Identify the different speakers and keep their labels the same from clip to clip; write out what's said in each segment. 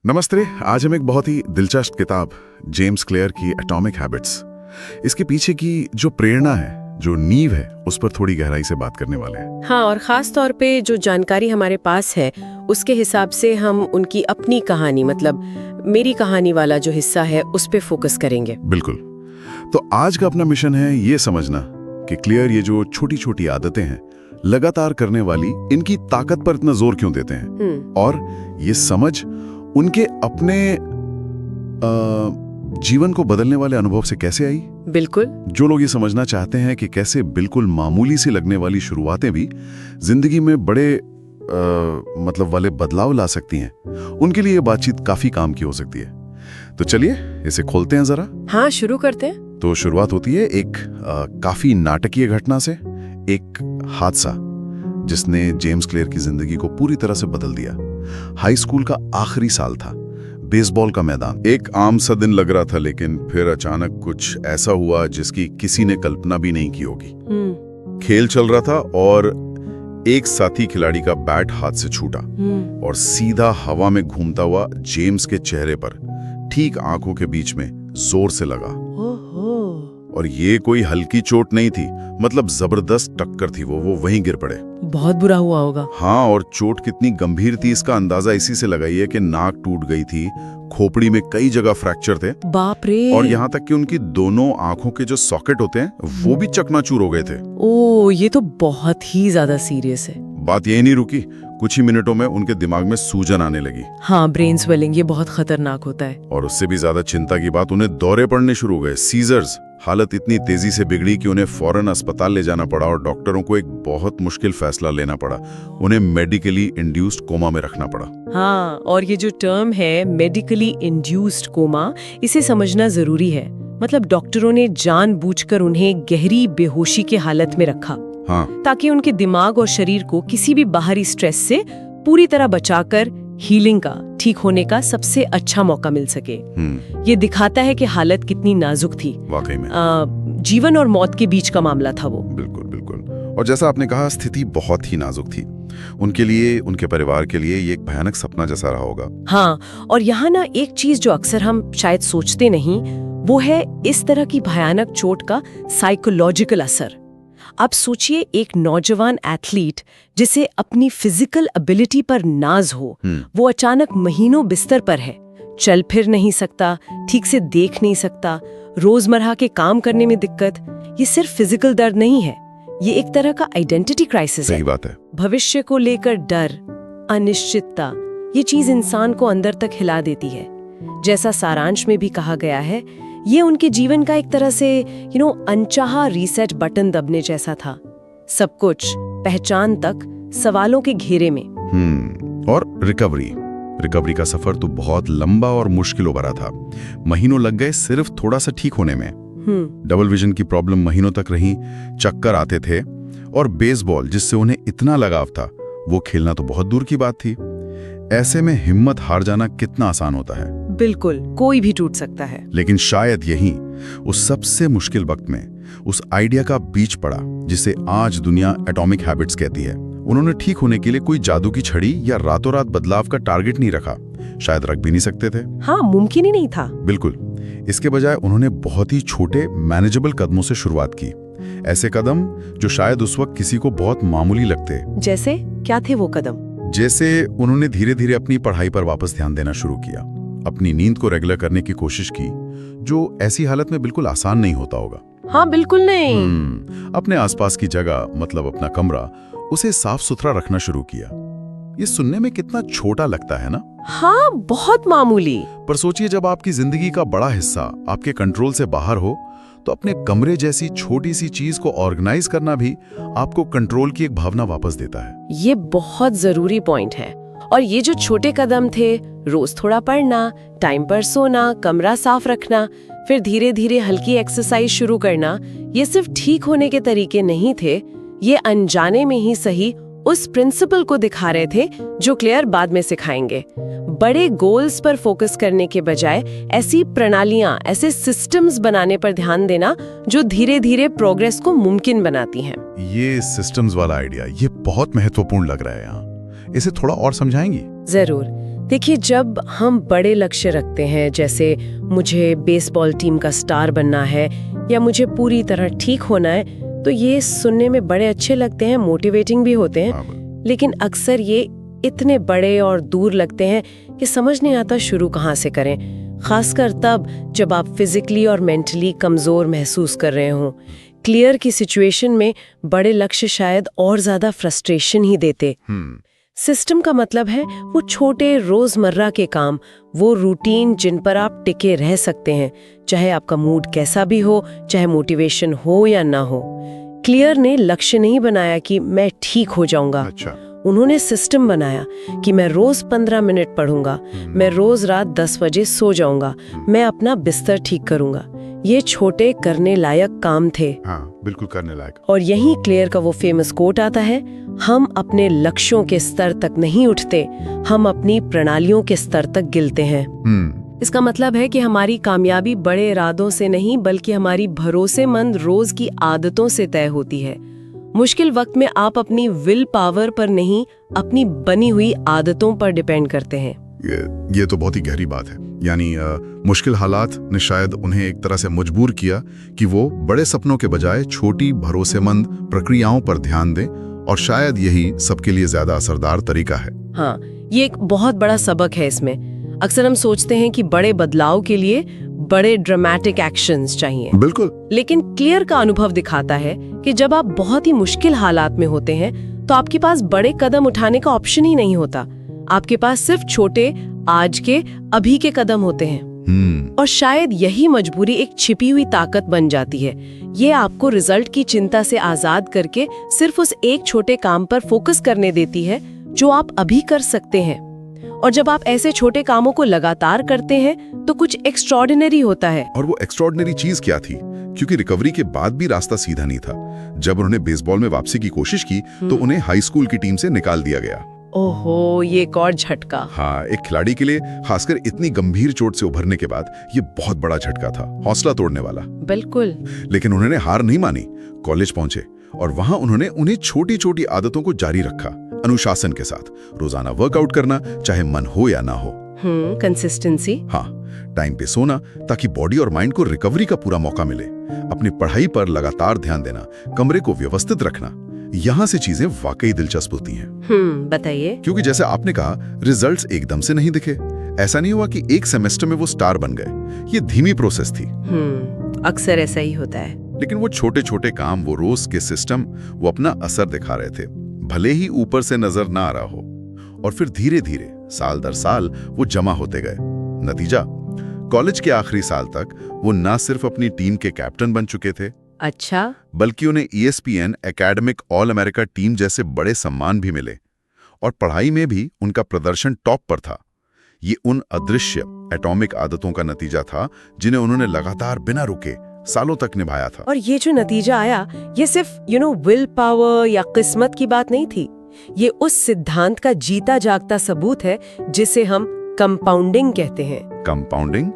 Speaker 1: नमस्ते। आज हम एक बहुत ही दिलचस्प किताब जेम्स क्लियर की एटॉमिक हैबिट्स, इसके पीछे की जो प्रेरणा है, जो नींव है, उस पर थोड़ी गहराई से बात करने वाले हैं।
Speaker 2: हाँ, और खास तौर पे जो जानकारी हमारे पास है उसके हिसाब से हम उनकी अपनी कहानी, मतलब मेरी कहानी वाला जो हिस्सा है उस पे फोकस करेंगे।
Speaker 1: बिल्कुल। तो आज का अपना मिशन है ये समझना कि क्लियर ये जो छोटी छोटी आदतें हैं लगातार करने वाली, इनकी ताकत पर इतना जोर क्यों देते हैं, और ये समझ उनके अपने जीवन को बदलने वाले अनुभव से कैसे आई।
Speaker 2: बिल्कुल।
Speaker 1: जो लोग ये समझना चाहते हैं कि कैसे बिल्कुल मामूली सी लगने वाली शुरुआतें भी जिंदगी में बड़े मतलब वाले बदलाव ला सकती हैं, उनके लिए ये बातचीत काफी काम की हो सकती है। तो चलिए इसे खोलते हैं जरा।
Speaker 2: हाँ, शुरू करते हैं।
Speaker 1: तो शुरुआत होती है एक काफी नाटकीय घटना से, एक हादसा जिसने जेम्स क्लियर की जिंदगी को पूरी तरह से बदल दिया। हाई स्कूल का आखिरी साल था, बेसबॉल का मैदान। एक आम सा दिन लग रहा था, लेकिन फिर अचानक कुछ ऐसा हुआ जिसकी किसी ने कल्पना भी नहीं की होगी। खेल चल रहा था और एक साथी खिलाड़ी का बैट हाथ से छूटा और सीधा हवा में घूमता हुआ जेम्स के चेहरे पर ठीक आंखों के बीच में जोर से लगा। और ये कोई हल्की चोट नहीं थी, मतलब जबरदस्त टक्कर थी। वो वहीं गिर पड़े।
Speaker 2: बहुत बुरा हुआ होगा।
Speaker 1: हाँ, और चोट कितनी गंभीर थी इसका अंदाजा इसी से लगाइए कि नाक टूट गई थी, खोपड़ी में कई जगह फ्रैक्चर थे।
Speaker 2: बाप रे।
Speaker 1: और यहाँ तक कि उनकी दोनों आंखों के जो सॉकेट होते हैं वो भी चकनाचूर हो गए थे।
Speaker 2: ओ, ये तो बहुत ही ज्यादा सीरियस है।
Speaker 1: बात यही नहीं रुकी, कुछ ही मिनटों में उनके दिमाग में सूजन आने लगी।
Speaker 2: हाँ, ब्रेन स्वेलिंग, ये बहुत खतरनाक होता है।
Speaker 1: और उससे भी ज्यादा चिंता की बात, उन्हें दौरे पड़ने शुरू हो गए, सीजर्स। हालत इतनी तेजी से बिगड़ी कि उन्हें फौरन अस्पताल ले जाना पड़ा और डॉक्टरों को एक बहुत मुश्किल फैसला लेना पड़ा। उन्हें मेडिकली इंड्यूस्ड कोमा में रखना पड़ा।
Speaker 2: हाँ, और ये जो टर्म है मेडिकली इंड्यूस्ड कोमा, इसे समझना जरूरी है। मतलब डॉक्टरों ने जानबूझकर उन्हें गहरी बेहोशी की हालत में रखा।
Speaker 1: हाँ,
Speaker 2: ताकि उनके दिमाग और शरीर को किसी भी बाहरी स्ट्रेस से पूरी तरह बचाकर हीलिंग का, ठीक होने का सबसे अच्छा मौका मिल सके। ये दिखाता है कि हालत कितनी नाजुक थी।
Speaker 1: वाकई में
Speaker 2: जीवन और मौत के बीच का मामला था वो।
Speaker 1: बिल्कुल बिल्कुल। और जैसा आपने कहा, स्थिति बहुत ही नाजुक थी उनके लिए, उनके परिवार के लिए। ये एक भयानक सपना जैसा रहा होगा।
Speaker 2: हाँ, और यहाँ ना एक चीज जो अक्सर हम शायद सोचते नहीं, वो है इस तरह की भयानक चोट का साइकोलॉजिकल असर। आप सोचिए, एक नौजवान एथलीट जिसे अपनी फिजिकल एबिलिटी पर नाज हो, वो अचानक महीनों बिस्तर पर है, चल फिर नहीं सकता, ठीक से देख नहीं सकता, रोजमर्रा के काम करने में दिक्कत। ये सिर्फ फिजिकल दर्द नहीं है, ये एक तरह का आइडेंटिटी क्राइसिस है।
Speaker 1: सही बात है।
Speaker 2: भविष्य को लेकर डर, अनिश्चितता, ये चीज इंसान को अंदर तक हिला देती है। जैसा सारांश में भी कहा गया है, ये उनके जीवन का एक तरह से अनचाहा रीसेट बटन दबने जैसा था। सब कुछ, पहचान तक, सवालों के घेरे में।
Speaker 1: और रिकवरी का सफर तो बहुत लंबा और मुश्किल भरा था। महीनों लग गए सिर्फ थोड़ा सा ठीक होने में। डबल विजन की प्रॉब्लम महीनों तक रही, चक्कर आते थे, और बेसबॉल जिससे उन्हें इतना लगाव था, वो खेलना तो बहुत दूर की बात थी। ऐसे में हिम्मत हार जाना कितना आसान होता है। बिल्कुल,
Speaker 2: कोई भी टूट सकता है।
Speaker 1: लेकिन शायद यही उस सबसे मुश्किल वक्त में उस आइडिया का बीज पड़ा जिसे आज दुनिया एटॉमिक हैबिट्स कहती है। उन्होंने ठीक होने के लिए कोई जादू की छड़ी या रातों रात बदलाव का टारगेट नहीं रखा, शायद रख भी नहीं सकते थे।
Speaker 2: हाँ, मुमकिन ही नहीं था।
Speaker 1: बिल्कुल। इसके बजाय उन्होंने बहुत ही छोटे मैनेजेबल कदमों से शुरुआत की। ऐसे कदम जो शायद उस वक्त किसी को बहुत मामूली लगते।
Speaker 2: जैसे क्या थे वो कदम?
Speaker 1: जैसे उन्होंने धीरे धीरे अपनी पढ़ाई पर वापस ध्यान देना शुरू किया, अपनी नींद को रेगुलर करने की कोशिश की, जो ऐसी हालत में बिल्कुल आसान नहीं होता होगा।
Speaker 2: हाँ, बिल्कुल नहीं।
Speaker 1: अपने आसपास की जगह, मतलब अपना कमरा, उसे साफ सुथरा रखना शुरू किया। ये सुनने में कितना छोटा लगता है ना?
Speaker 2: हाँ, बहुत मामूली।
Speaker 1: पर सोचिए, जब आपकी जिंदगी का बड़ा हिस्सा आपके कंट्रोल से बाहर हो, तो अपने कमरे जैसी छोटी सी चीज को ऑर्गेनाइज करना भी आपको कंट्रोल की एक भावना वापस देता है।
Speaker 2: ये बहुत जरूरी पॉइंट है। और ये जो छोटे कदम थे, रोज थोड़ा पढ़ना, टाइम पर सोना, कमरा साफ रखना, फिर धीरे धीरे हल्की एक्सरसाइज शुरू करना, ये सिर्फ ठीक होने के तरीके नहीं थे, ये अनजाने में ही सही उस प्रिंसिपल को दिखा रहे थे जो क्लियर बाद में सिखाएंगे। बड़े गोल्स पर फोकस करने के बजाय ऐसी प्रणालियां, ऐसे सिस्टम्स बनाने पर ध्यान देना जो धीरे धीरे प्रोग्रेस को मुमकिन बनाती हैं।
Speaker 1: ये सिस्टम्स वाला आइडिया, ये बहुत महत्वपूर्ण लग रहा है यहाँ। इसे थोड़ा और समझाएंगी?
Speaker 2: जरूर। देखिए, जब हम बड़े लक्ष्य रखते हैं, जैसे मुझे बेसबॉल टीम का स्टार बनना है या मुझे पूरी तरह ठीक होना है, तो ये सुनने में बड़े अच्छे लगते हैं, मोटिवेटिंग भी होते हैं, लेकिन अक्सर ये इतने बड़े और दूर लगते हैं कि समझ नहीं आता शुरू कहाँ से करें, खासकर तब जब आप फिजिकली और मेंटली कमज़ोर महसूस कर रहे हों। क्लियर की सिचुएशन में बड़े लक्ष्य शायद और ज़्यादा फ्रस्ट्रेशन ही देते। सिस्टम का मतलब है वो छोटे रोजमर्रा के काम, वो रूटीन जिन पर आप टिके रह सकते हैं, चाहे आपका मूड कैसा भी हो, चाहे मोटिवेशन हो या ना हो। क्लियर ने लक्ष्य नहीं बनाया कि मैं ठीक हो जाऊंगा।
Speaker 1: अच्छा।
Speaker 2: उन्होंने सिस्टम बनाया कि मैं रोज 15 मिनट पढ़ूंगा, मैं रोज रात 10 बजे सो जाऊंगा, मैं अपना बिस्तर ठीक करूंगा। ये छोटे करने लायक काम थे।
Speaker 1: हाँ, बिल्कुल करने लायक।
Speaker 2: और यहीं क्लियर का वो फेमस कोट आता है, हम अपने लक्ष्यों के स्तर तक नहीं उठते, हम अपनी प्रणालियों के स्तर तक गिलते हैं। इसका मतलब है कि हमारी कामयाबी बड़े इरादों से नहीं, बल्कि हमारी भरोसेमंद रोज की आदतों से तय होती है। मुश्किल वक्त में आप अपनी विल पावर पर नहीं, अपनी बनी हुई आदतों पर डिपेंड करते हैं।
Speaker 1: ये तो बहुत ही गहरी बात है। यानी मुश्किल हालात ने शायद उन्हें एक तरह से मजबूर किया कि वो बड़े सपनों के बजाय छोटी भरोसेमंद प्रक्रियाओं पर ध्यान दें, और शायद यही सबके लिए ज्यादा असरदार तरीका है।
Speaker 2: हाँ, ये एक बहुत बड़ा सबक है इसमें। अक्सर हम सोचते हैं कि बड़े बदलाव के लिए बड़े ड्रामेटिक एक्शंस चाहिए।
Speaker 1: बिल्कुल।
Speaker 2: लेकिन क्लियर का अनुभव दिखाता है कि जब आप बहुत ही मुश्किल हालात में होते हैं, तो आपके पास बड़े कदम उठाने का ऑप्शन ही नहीं होता। आपके पास सिर्फ छोटे, आज के, अभी के कदम होते हैं। और शायद यही मजबूरी एक छिपी हुई ताकत बन जाती है। ये आपको रिजल्ट की चिंता से आजाद करके सिर्फ उस एक छोटे काम पर फोकस करने देती है जो आप अभी कर सकते हैं। और जब आप ऐसे छोटे कामों को लगातार करते हैं, तो कुछ एक्स्ट्रॉर्डिनरी होता है।
Speaker 1: और वो एक्स्ट्रॉर्डिनरी चीज क्या थी? क्योंकि रिकवरी के बाद भी रास्ता सीधा नहीं था। जब उन्होंने बेसबॉल में वापसी की कोशिश की, तो उन्हें हाई स्कूल की टीम से निकाल दिया गया।
Speaker 2: ओहो, ये एक और झटका।
Speaker 1: हाँ, एक खिलाड़ी के लिए, खासकर इतनी गंभीर चोट से उभरने के बाद, ये बहुत बड़ा झटका था, हौसला तोड़ने वाला।
Speaker 2: बिल्कुल।
Speaker 1: लेकिन उन्होंने हार नहीं मानी, कॉलेज पहुंचे और वहां उन्होंने उन्हें छोटी छोटी आदतों को जारी रखा, अनुशासन के साथ। रोजाना वर्कआउट करना, चाहे मन हो या ना हो।
Speaker 2: कंसिस्टेंसी।
Speaker 1: हाँ, टाइम पे सोना, ताकि बॉडी और माइंड को रिकवरी का पूरा मौका मिले। अपनी पढ़ाई पर लगातार ध्यान देना, कमरे को व्यवस्थित रखना। यहाँ से चीजें वाकई दिलचस्प होती हैं।
Speaker 2: बताइए।
Speaker 1: क्योंकि जैसे आपने कहा, रिजल्ट्स एकदम से नहीं दिखे। ऐसा नहीं हुआ कि एक सेमेस्टर में वो स्टार बन गए। ये धीमी प्रोसेस थी।
Speaker 2: अक्सर ऐसा ही होता है।
Speaker 1: लेकिन वो छोटे छोटे काम, वो रोज के सिस्टम, वो अपना असर दिखा रहे थे, भले ही ऊपर से नजर ना आ रहा हो। और फिर धीरे धीरे, साल दर साल, वो जमा होते गए। नतीजा, कॉलेज के आखिरी साल तक वो ना सिर्फ अपनी टीम के कैप्टन बन चुके थे,
Speaker 2: अच्छा,
Speaker 1: बल्कि उन्हें ESPN academic all America team जैसे बड़े सम्मान भी मिले। और पढ़ाई में भी उनका प्रदर्शन टॉप पर था। ये उन अदृश्य एटॉमिक आदतों का नतीजा था जिन्हें उन्होंने लगातार बिना रुके सालों तक निभाया था।
Speaker 2: और ये जो नतीजा आया, ये सिर्फ विल पावर या किस्मत की बात नहीं थी। ये उस सिद्धांत का जीता जागता सबूत है जिसे हम कंपाउंडिंग कहते हैं।
Speaker 1: कंपाउंडिंग?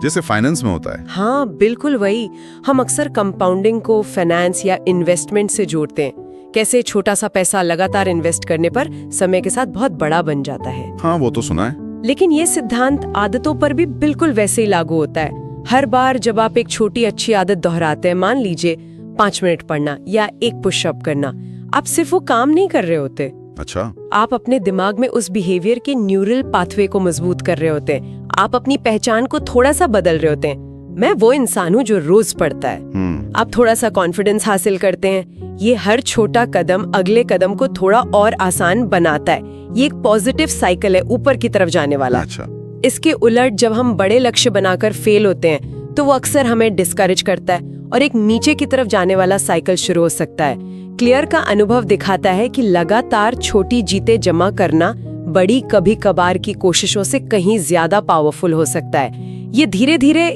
Speaker 1: जैसे फाइनेंस में होता है।
Speaker 2: हाँ, बिल्कुल वही। हम अक्सर कंपाउंडिंग को फाइनेंस या इन्वेस्टमेंट से जोड़ते हैं। कैसे छोटा सा पैसा लगातार इन्वेस्ट करने पर समय के साथ बहुत बड़ा बन जाता है।
Speaker 1: हाँ, वो तो सुना है।
Speaker 2: लेकिन ये सिद्धांत आदतों पर भी बिल्कुल वैसे ही लागू होता है। हर बार जब आप एक छोटी अच्छी आदत दोहराते हैं, मान लीजिए 5 मिनट पढ़ना या एक पुशअप करना, आप सिर्फ वो काम नहीं कर रहे होते।
Speaker 1: अच्छा।
Speaker 2: आप अपने दिमाग में उस बिहेवियर के न्यूरल पाथवे को मजबूत कर रहे होते हैं। आप अपनी पहचान को थोड़ा सा बदल रहे होते हैं। मैं वो इंसान हूँ जो रोज पढ़ता है। आप थोड़ा सा कॉन्फिडेंस हासिल करते हैं। ये हर छोटा कदम अगले कदम को थोड़ा और आसान बनाता है। ये एक पॉजिटिव साइकिल है, ऊपर की तरफ जाने वाला।
Speaker 1: अच्छा।
Speaker 2: इसके उलट जब हम बड़े लक्ष्य बनाकर फेल होते हैं, तो वो अक्सर हमें डिस्करेज करता है और एक नीचे की तरफ जाने वाला साइकिल शुरू हो सकता है। क्लियर का अनुभव दिखाता है कि लगातार छोटी जीतें जमा करना बड़ी कभी कभार की कोशिशों से कहीं ज्यादा पावरफुल हो सकता है। ये धीरे धीरे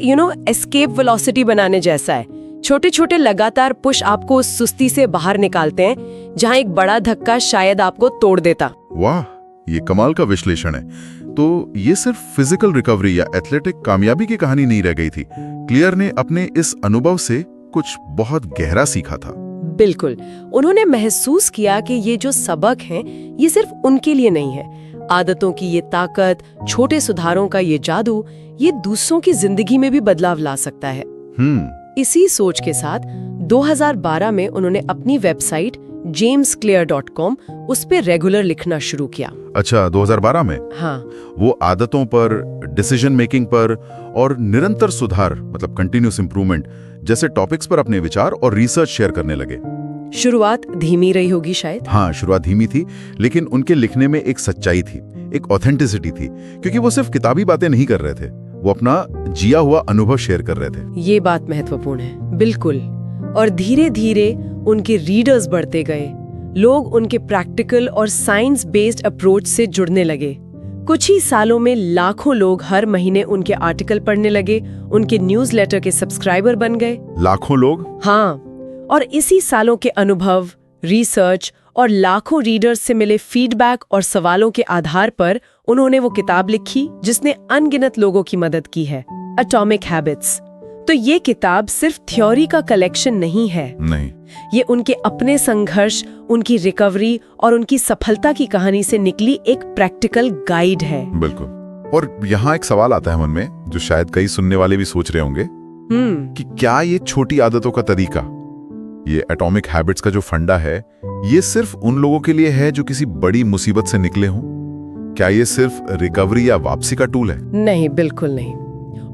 Speaker 2: एस्केप वेलोसिटी बनाने जैसा है। छोटे छोटे लगातार पुश आपको उस सुस्ती से बाहर निकालते हैं जहां एक बड़ा धक्का शायद आपको तोड़ देता।
Speaker 1: वाह, ये कमाल का विश्लेषण है। तो ये सिर्फ फिजिकल रिकवरी या एथलेटिक कामयाबी की कहानी नहीं रह गई थी। क्लियर ने अपने इस अनुभव से कुछ बहुत गहरा सीखा था।
Speaker 2: बिल्कुल। उन्होंने महसूस किया कि ये जो सबक हैं, ये सिर्फ उनके लिए नहीं है, आदतों की ये ताकत, छोटे सुधारों का ये जादू, ये दूसरों की जिंदगी में भी बदलाव ला सकता है। इसी सोच के साथ 2012 में उन्होंने अपनी वेबसाइट jamesclear.com उस पे रेगुलर लिखना शुरू किया।
Speaker 1: अच्छा, 2012 में?
Speaker 2: हाँ।
Speaker 1: वो आदतों पर, डिसीजन मेकिंग पर और निरंतर सुधार मतलब कंटिन्यूस इंप्रूवमेंट जैसे टॉपिक्स पर अपने विचार और रिसर्च शेयर करने लगे।
Speaker 2: शुरुआत धीमी रही होगी शायद।
Speaker 1: हाँ, शुरुआत धीमी थी, लेकिन उनके लिखने में एक सच्चाई थी, एक ऑथेंटिसिटी थी, क्योंकि वो सिर्फ किताबी बातें नहीं कर रहे थे, वो अपना जिया हुआ अनुभव शेयर कर रहे थे।
Speaker 2: ये बात महत्वपूर्ण है, बिल्कुल। और धीरे धीरे उनके रीडर्स बढ़ते गए, लोग उनके प्रैक्टिकल और साइंस बेस्ड अप्रोच से जुड़ने लगे। कुछ ही सालों में लाखों लोग हर महीने उनके आर्टिकल पढ़ने लगे, उनके न्यूज़लेटर के सब्सक्राइबर बन गए।
Speaker 1: लाखों लोग?
Speaker 2: हाँ, और इसी सालों के अनुभव, रिसर्च और लाखों रीडर्स से मिले फीडबैक और सवालों के आधार पर उन्होंने वो किताब लिखी जिसने अनगिनत लोगों की मदद की है, एटॉमिक हैबिट्स। तो ये किताब सिर्फ थ्योरी का कलेक्शन नहीं है।
Speaker 1: नहीं,
Speaker 2: ये उनके अपने संघर्ष, उनकी रिकवरी और उनकी सफलता की कहानी से निकली एक प्रैक्टिकल गाइड है।
Speaker 1: बिल्कुल। और यहाँ एक सवाल आता है मन में, जो शायद कई सुनने वाले भी सोच रहे होंगे कि क्या ये छोटी आदतों का तरीका, ये एटॉमिक हैबिट्स का जो फंडा है, ये सिर्फ उन लोगों के लिए है जो किसी बड़ी मुसीबत से निकले हों? क्या ये सिर्फ रिकवरी या वापसी का टूल है?
Speaker 2: नहीं, बिल्कुल नहीं।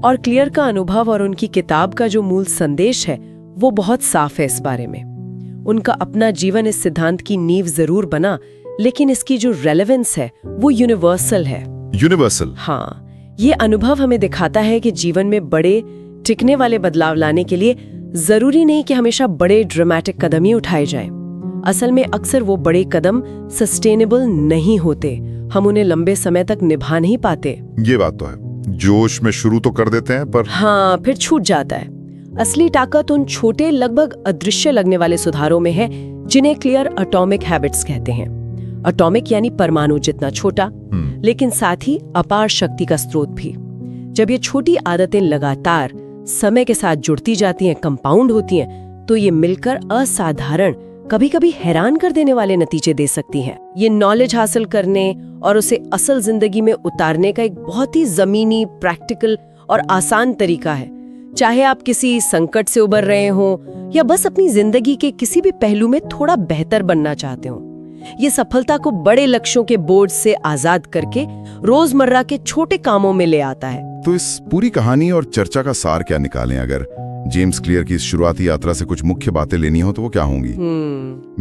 Speaker 2: और क्लियर का अनुभव और उनकी किताब का जो मूल संदेश है वो बहुत साफ है इस बारे में। उनका अपना जीवन इस सिद्धांत की नींव जरूर बना, लेकिन इसकी जो रेलेवेंस है वो यूनिवर्सल है।
Speaker 1: यूनिवर्सल?
Speaker 2: हाँ, ये अनुभव हमें दिखाता है कि जीवन में बड़े टिकने वाले बदलाव लाने के लिए जरूरी नहीं कि हमेशा बड़े ड्रामेटिक कदम ही उठाए जाएं। असल में अक्सर वो बड़े कदम सस्टेनेबल नहीं होते, हम उन्हें लंबे समय तक निभा नहीं पाते।
Speaker 1: ये बात तो है, जोश में शुरू तो कर देते हैं पर
Speaker 2: हाँ, फिर छूट जाता है। असली ताकत उन छोटे, लगभग अदृश्य लगने वाले सुधारों में है जिन्हें क्लियर एटॉमिक हैबिट्स कहते हैं। एटॉमिक यानी परमाणु जितना छोटा, लेकिन साथ ही अपार शक्ति का स्रोत भी। जब ये छोटी आदतें लगातार समय के साथ जुड़ती जाती हैं, कंपाउंड होती हैं, तो ये मिलकर असाधारण, कभी कभी हैरान कर देने वाले नतीजे दे सकती हैं। ये नॉलेज हासिल करने और उसे असल जिंदगी में उतारने का एक बहुत ही जमीनी, प्रैक्टिकल और आसान तरीका है। चाहे आप किसी संकट से उबर रहे हो या बस अपनी जिंदगी के किसी भी पहलू में थोड़ा बेहतर बनना चाहते हो, ये सफलता को बड़े लक्ष्यों के बोझ से आजाद करके रोजमर्रा के छोटे कामों में ले आता है।
Speaker 1: तो इस पूरी कहानी और चर्चा का सार क्या निकालें? अगर जेम्स क्लियर की इस शुरुआती यात्रा से कुछ मुख्य बातें लेनी हो तो वो क्या होंगी?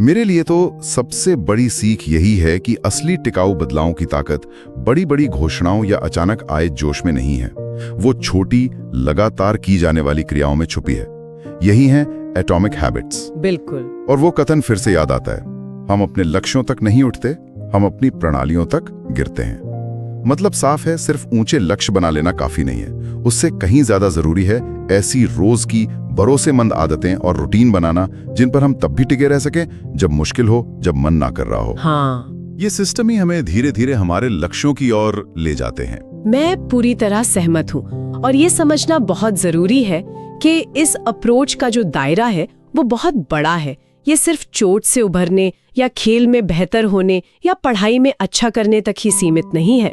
Speaker 1: मेरे लिए तो सबसे बड़ी सीख यही है कि असली टिकाऊ बदलावों की ताकत बड़ी बड़ी घोषणाओं या अचानक आए जोश में नहीं है, वो छोटी, लगातार की जाने वाली क्रियाओं में छुपी है। यही है एटॉमिक हैबिट्स।
Speaker 2: बिल्कुल।
Speaker 1: और वो कथन फिर से याद आता है, हम अपने लक्ष्यों तक नहीं उठते, हम अपनी प्रणालियों तक गिरते हैं। मतलब साफ है, सिर्फ ऊंचे लक्ष्य बना लेना काफी नहीं है, उससे कहीं ज्यादा जरूरी है ऐसी रोज की भरोसेमंद आदतें और रूटीन बनाना जिन पर हम तब भी टिके रह सकें जब मुश्किल हो, जब मन ना कर रहा हो।
Speaker 2: हाँ,
Speaker 1: ये सिस्टम ही हमें धीरे धीरे हमारे लक्ष्यों की ओर ले जाते हैं।
Speaker 2: मैं पूरी तरह सहमत हूँ। और ये समझना बहुत जरूरी है कि इस अप्रोच का जो दायरा है वो बहुत बड़ा है। ये सिर्फ चोट से उभरने या खेल में बेहतर होने या पढ़ाई में अच्छा करने तक ही सीमित नहीं है।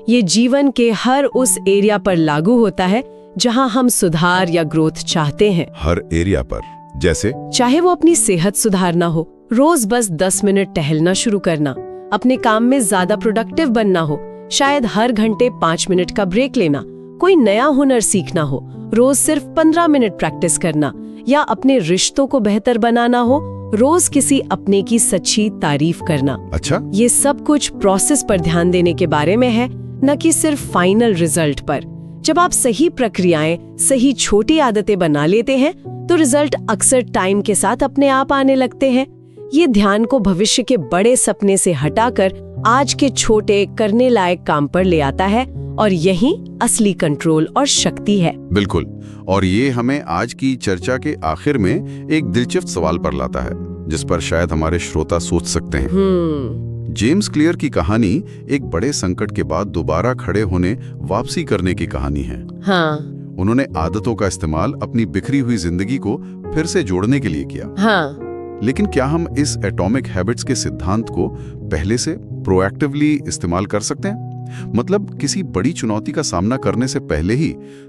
Speaker 2: ये जीवन के हर उस एरिया पर लागू होता है जहां हम सुधार या ग्रोथ चाहते हैं।
Speaker 1: हर एरिया पर? जैसे?
Speaker 2: चाहे वो अपनी सेहत सुधारना हो, रोज बस 10 मिनट टहलना शुरू करना, अपने काम में ज्यादा प्रोडक्टिव बनना हो, शायद हर घंटे 5 मिनट का ब्रेक लेना, कोई नया हुनर सीखना हो, रोज सिर्फ 15 मिनट प्रैक्टिस करना, या अपने रिश्तों को बेहतर बनाना हो, रोज किसी अपने की सच्ची तारीफ करना।
Speaker 1: अच्छा,
Speaker 2: ये सब कुछ प्रोसेस पर ध्यान देने के बारे में है, न कि सिर्फ फाइनल रिजल्ट पर। जब आप सही प्रक्रियाएं, सही छोटी आदतें बना लेते हैं तो रिजल्ट अक्सर टाइम के साथ अपने आप आने लगते हैं। ये ध्यान को भविष्य के बड़े सपने से हटाकर आज के छोटे करने लायक काम पर ले आता है, और यही असली कंट्रोल और शक्ति है।
Speaker 1: बिल्कुल। और ये हमें आज की चर्चा के आखिर में एक दिलचस्प सवाल पर लाता है, जिस पर शायद हमारे श्रोता सोच सकते हैं। जेम्स क्लियर की कहानी एक बड़े संकट के बाद दोबारा खड़े होने, वापसी करने की कहानी है।
Speaker 2: हाँ।
Speaker 1: उन्होंने आदतों का इस्तेमाल अपनी बिखरी हुई जिंदगी को फिर से जोड़ने के लिए किया।
Speaker 2: हाँ।
Speaker 1: लेकिन क्या हम इस एटॉमिक हैबिट्स के सिद्धांत को पहले से प्रोएक्टिवली इस्तेमाल कर सकते हैं? मतलब किसी बड़ी चुनौती का सामना करने से पहले ही,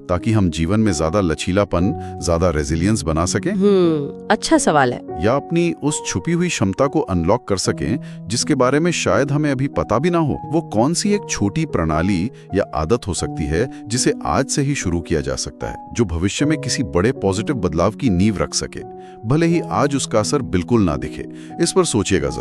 Speaker 1: ताकि हम जीवन में ज्यादा लचीलापन, ज्यादा रेजिलियंस बना सकें,
Speaker 2: अच्छा सवाल है।
Speaker 1: या अपनी उस छुपी हुई क्षमता को अनलॉक कर सकें जिसके बारे में शायद हमें अभी पता भी ना हो। वो कौन सी एक छोटी प्रणाली या आदत हो सकती है जिसे आज से ही शुरू किया जा सकता है, जो भविष्य में किसी बड़े पॉजिटिव बदलाव की नींव रख सके, भले ही आज उसका असर बिल्कुल ना दिखे। इस पर सोचिएगा जरूर।